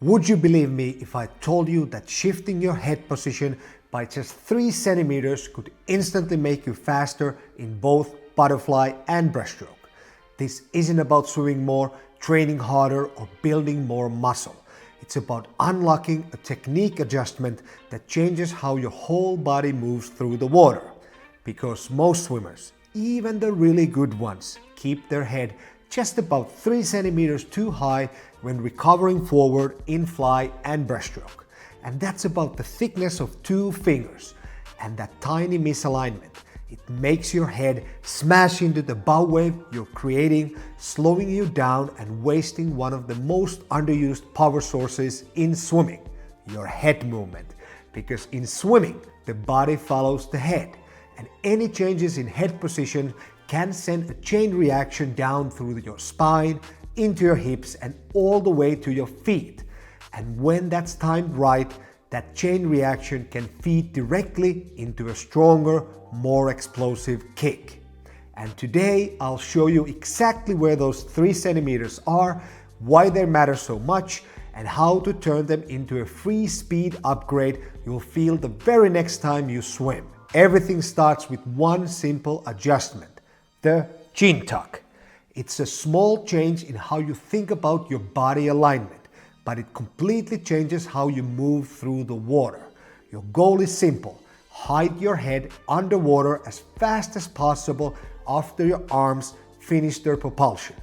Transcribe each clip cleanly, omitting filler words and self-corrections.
Would you believe me if I told you that shifting your head position by just 3 centimeters could instantly make you faster in both butterfly and breaststroke? This isn't about swimming more, training harder, or building more muscle. It's about unlocking a technique adjustment that changes how your whole body moves through the water. Because most swimmers, even the really good ones, keep their head just about 3 centimeters too high when recovering forward in fly and breaststroke. And that's about the thickness of 2 fingers. And that tiny misalignment, it makes your head smash into the bow wave you're creating, slowing you down and wasting one of the most underused power sources in swimming, your head movement. Because in swimming, the body follows the head, and any changes in head position can send a chain reaction down through your spine, into your hips, and all the way to your feet. And when that's timed right, that chain reaction can feed directly into a stronger, more explosive kick. And today I'll show you exactly where those 3 centimeters are, why they matter so much, and how to turn them into a free speed upgrade you'll feel the very next time you swim. Everything starts with one simple adjustment: the chin tuck. It's a small change in how you think about your body alignment, but it completely changes how you move through the water. Your goal is simple: hide your head underwater as fast as possible after your arms finish their propulsion.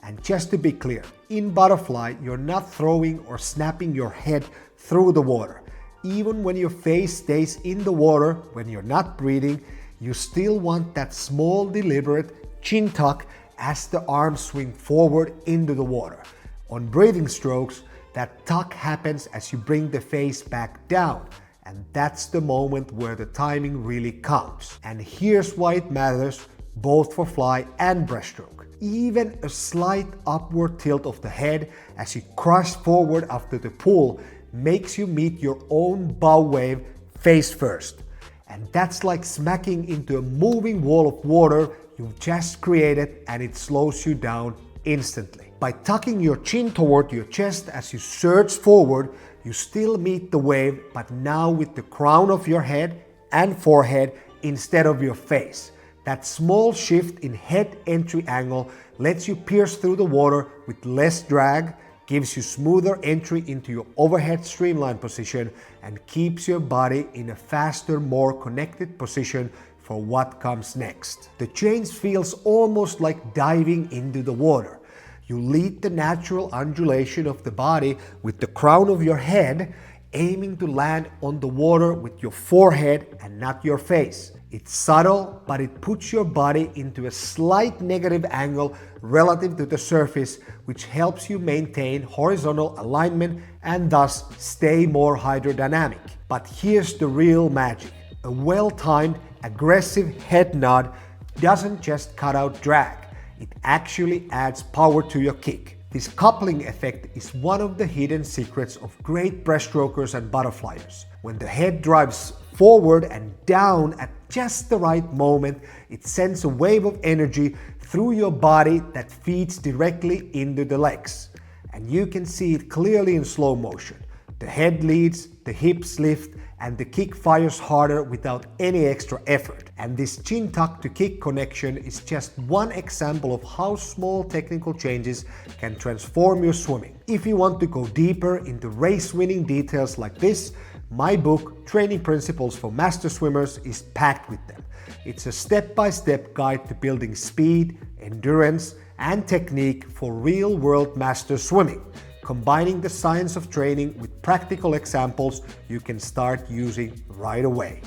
And just to be clear, in butterfly, you're not throwing or snapping your head through the water. Even when your face stays in the water when you're not breathing, you still want that small, deliberate chin tuck as the arms swing forward into the water. On breathing strokes, that tuck happens as you bring the face back down, and that's the moment where the timing really counts. And here's why it matters both for fly and breaststroke. Even a slight upward tilt of the head as you crush forward after the pull makes you meet your own bow wave face first. And that's like smacking into a moving wall of water you've just created, and it slows you down instantly. By tucking your chin toward your chest as you surge forward, you still meet the wave, but now with the crown of your head and forehead instead of your face. That small shift in head entry angle lets you pierce through the water with less drag, gives you smoother entry into your overhead streamline position, and keeps your body in a faster, more connected position for what comes next. The change feels almost like diving into the water. You lead the natural undulation of the body with the crown of your head, aiming to land on the water with your forehead and not your face. It's subtle, but it puts your body into a slight negative angle relative to the surface, which helps you maintain horizontal alignment and thus stay more hydrodynamic. But here's the real magic. A well-timed, aggressive head nod doesn't just cut out drag, it actually adds power to your kick. This coupling effect is one of the hidden secrets of great breaststrokers and butterflyers. When the head drives forward and down at just the right moment, it sends a wave of energy through your body that feeds directly into the legs. And you can see it clearly in slow motion. The head leads, the hips lift, and the kick fires harder without any extra effort. And this chin tuck to kick connection is just one example of how small technical changes can transform your swimming. If you want to go deeper into race-winning details like this, my book, Training Principles for Master Swimmers, is packed with them. It's a step-by-step guide to building speed, endurance, and technique for real-world master swimming, combining the science of training with practical examples you can start using right away.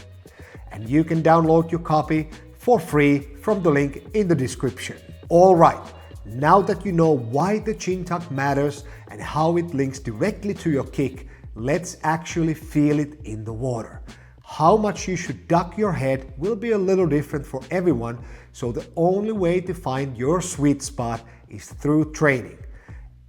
And you can download your copy for free from the link in the description. All right, now that you know why the chin tuck matters and how it links directly to your kick, let's actually feel it in the water. How much you should duck your head will be a little different for everyone, so the only way to find your sweet spot is through training.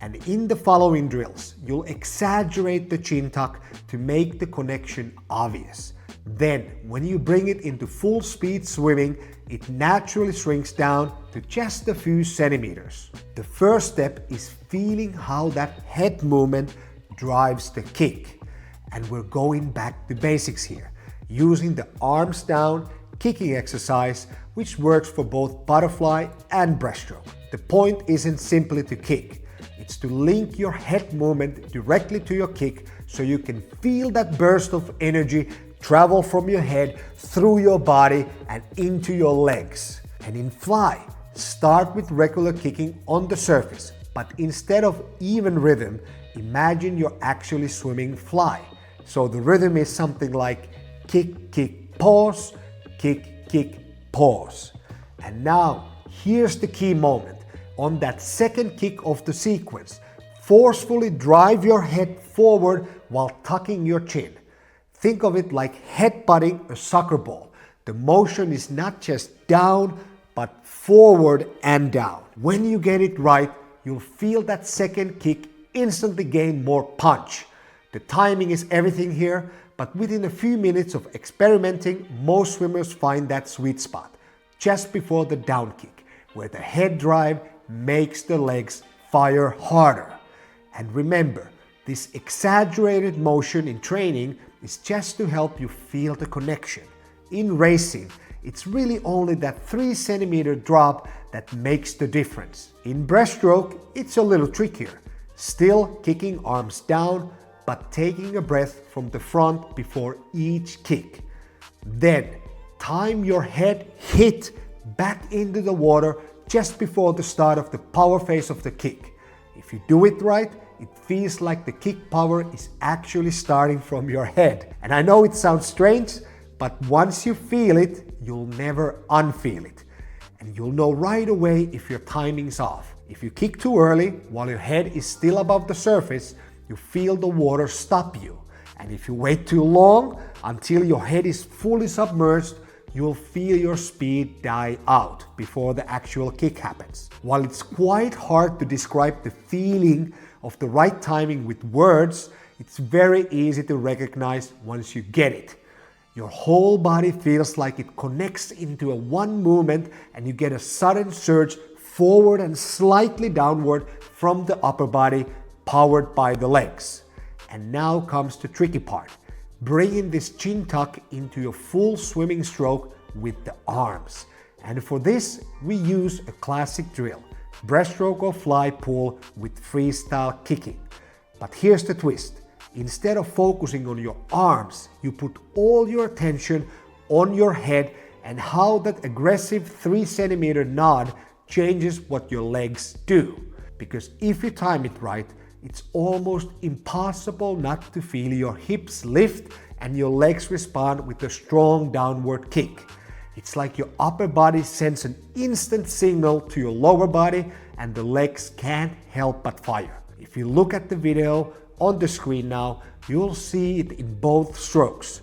And in the following drills, you'll exaggerate the chin tuck to make the connection obvious. Then, when you bring it into full speed swimming, it naturally shrinks down to just a few centimeters. The first step is feeling how that head movement drives the kick. And we're going back to basics here, using the arms down kicking exercise, which works for both butterfly and breaststroke. The point isn't simply to kick, it's to link your head movement directly to your kick so you can feel that burst of energy travel from your head through your body and into your legs. And in fly, start with regular kicking on the surface, but instead of even rhythm, imagine you're actually swimming fly. So the rhythm is something like kick, kick, pause, kick, kick, pause. And now, here's the key moment. On that second kick of the sequence, forcefully drive your head forward while tucking your chin. Think of it like headbutting a soccer ball. The motion is not just down, but forward and down. When you get it right, you'll feel that second kick instantly gain more punch. The timing is everything here, but within a few minutes of experimenting, most swimmers find that sweet spot, just before the down kick, where the head drive makes the legs fire harder. And remember, this exaggerated motion in training is just to help you feel the connection. In racing, it's really only that 3 centimeter drop that makes the difference. In breaststroke, it's a little trickier. Still kicking arms down, but taking a breath from the front before each kick. Then, time your head hit back into the water just before the start of the power phase of the kick. If you do it right, it feels like the kick power is actually starting from your head. And I know it sounds strange, but once you feel it, you'll never unfeel it. And you'll know right away if your timing's off. If you kick too early, while your head is still above the surface, you feel the water stop you. And if you wait too long, until your head is fully submerged, you'll feel your speed die out before the actual kick happens. While it's quite hard to describe the feeling of the right timing with words, it's very easy to recognize once you get it. Your whole body feels like it connects into a one movement and you get a sudden surge forward and slightly downward from the upper body, powered by the legs. And now comes the tricky part, bringing this chin tuck into your full swimming stroke with the arms. And for this, we use a classic drill, breaststroke or fly pull with freestyle kicking. But here's the twist. Instead of focusing on your arms, you put all your attention on your head and how that aggressive 3 centimeter nod changes what your legs do. Because if you time it right, it's almost impossible not to feel your hips lift and your legs respond with a strong downward kick. It's like your upper body sends an instant signal to your lower body and the legs can't help but fire. If you look at the video on the screen now, you'll see it in both strokes.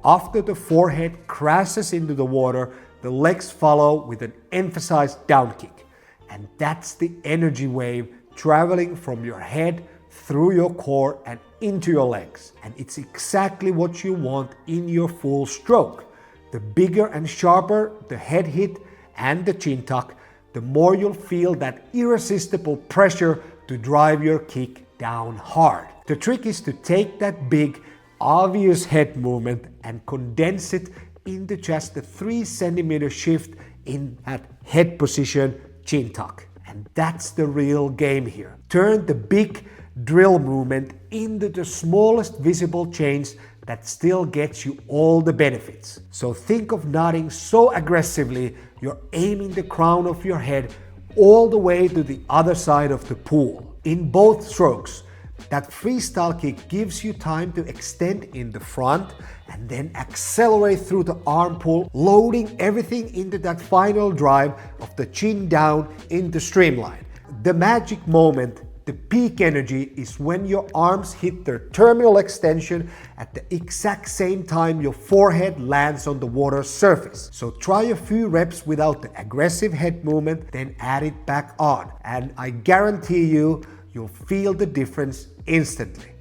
After the forehead crashes into the water, the legs follow with an emphasized down kick. And that's the energy wave traveling from your head through your core and into your legs. And it's exactly what you want in your full stroke. The bigger and sharper the head hit and the chin tuck, the more you'll feel that irresistible pressure to drive your kick down hard. The trick is to take that big, obvious head movement and condense it into just a 3 centimeter shift in that head position, chin tuck. And that's the real game here. Turn the big drill movement into the smallest visible change that still gets you all the benefits. So think of nodding so aggressively, you're aiming the crown of your head all the way to the other side of the pool. In both strokes, that freestyle kick gives you time to extend in the front and then accelerate through the arm pull, loading everything into that final drive of the chin down into streamline. The magic moment, the peak energy, is when your arms hit their terminal extension at the exact same time your forehead lands on the water's surface. So try a few reps without the aggressive head movement, then add it back on. And I guarantee you'll feel the difference instantly.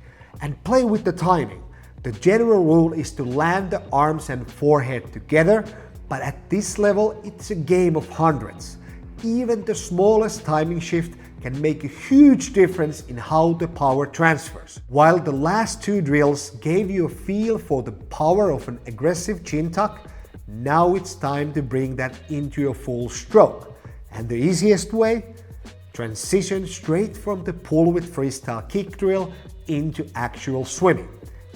And play with the timing. The general rule is to land the arms and forehead together, but at this level it's a game of hundreds. Even the smallest timing shift can make a huge difference in how the power transfers. While the last two drills gave you a feel for the power of an aggressive chin tuck, now it's time to bring that into your full stroke. And the easiest way? Transition straight from the pull with freestyle kick drill into actual swimming.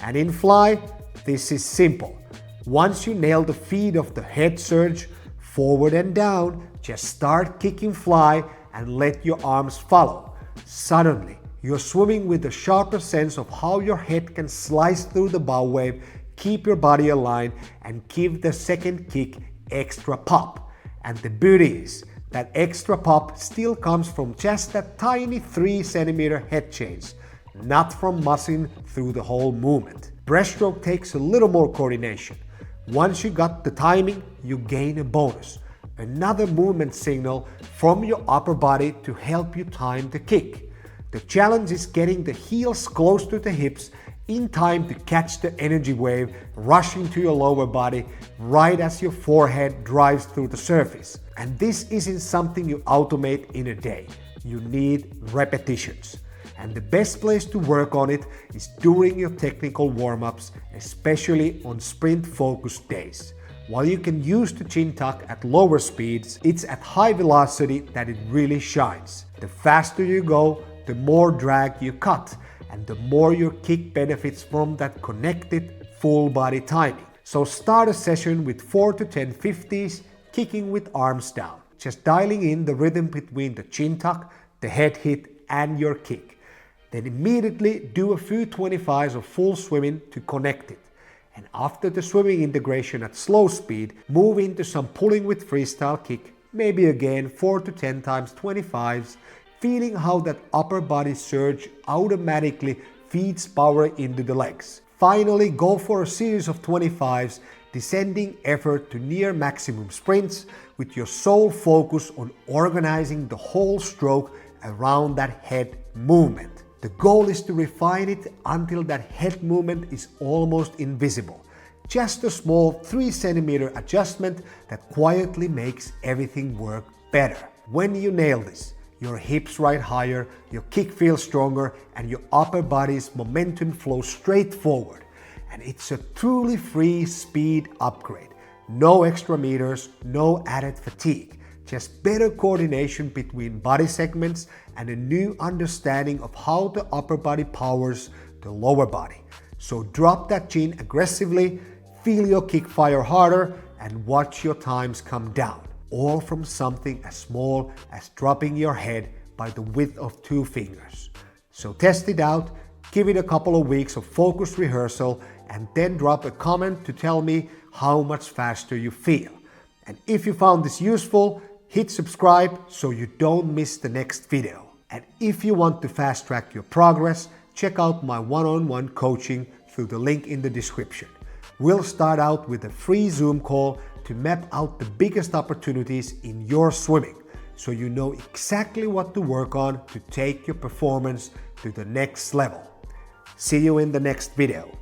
And in fly, this is simple. Once you nail the feed of the head surge, forward and down, just start kicking fly and let your arms follow. Suddenly, you're swimming with a sharper sense of how your head can slice through the bow wave, keep your body aligned, and give the second kick extra pop. And the beauty is, that extra pop still comes from just that tiny 3 centimeter head change, not from mussing through the whole movement. Breaststroke takes a little more coordination. Once you got the timing, you gain a bonus. Another movement signal from your upper body to help you time the kick. The challenge is getting the heels close to the hips in time to catch the energy wave rushing to your lower body right as your forehead drives through the surface. And this isn't something you automate in a day. You need repetitions. And the best place to work on it is during your technical warm-ups, especially on sprint-focused days. While you can use the chin tuck at lower speeds, it's at high velocity that it really shines. The faster you go, the more drag you cut, and the more your kick benefits from that connected full body timing. So start a session with 4 to 10 50s, kicking with arms down. Just dialing in the rhythm between the chin tuck, the head hit, and your kick. Then immediately do a few 25s of full swimming to connect it. And after the swimming integration at slow speed, move into some pulling with freestyle kick, maybe again 4 to 10 times 25s, feeling how that upper body surge automatically feeds power into the legs. Finally, go for a series of 25s, descending effort to near maximum sprints with your sole focus on organizing the whole stroke around that head movement. The goal is to refine it until that head movement is almost invisible. Just a small 3 centimeter adjustment that quietly makes everything work better. When you nail this, your hips ride higher, your kick feels stronger, and your upper body's momentum flows straight forward. And it's a truly free speed upgrade. No extra meters, no added fatigue. Just better coordination between body segments and a new understanding of how the upper body powers the lower body. So drop that chin aggressively, feel your kick fire harder, and watch your times come down. All from something as small as dropping your head by the width of 2 fingers. So test it out, give it a couple of weeks of focused rehearsal, and then drop a comment to tell me how much faster you feel. And if you found this useful, hit subscribe so you don't miss the next video. And if you want to fast track your progress, check out my one-on-one coaching through the link in the description. We'll start out with a free Zoom call to map out the biggest opportunities in your swimming, so you know exactly what to work on to take your performance to the next level. See you in the next video.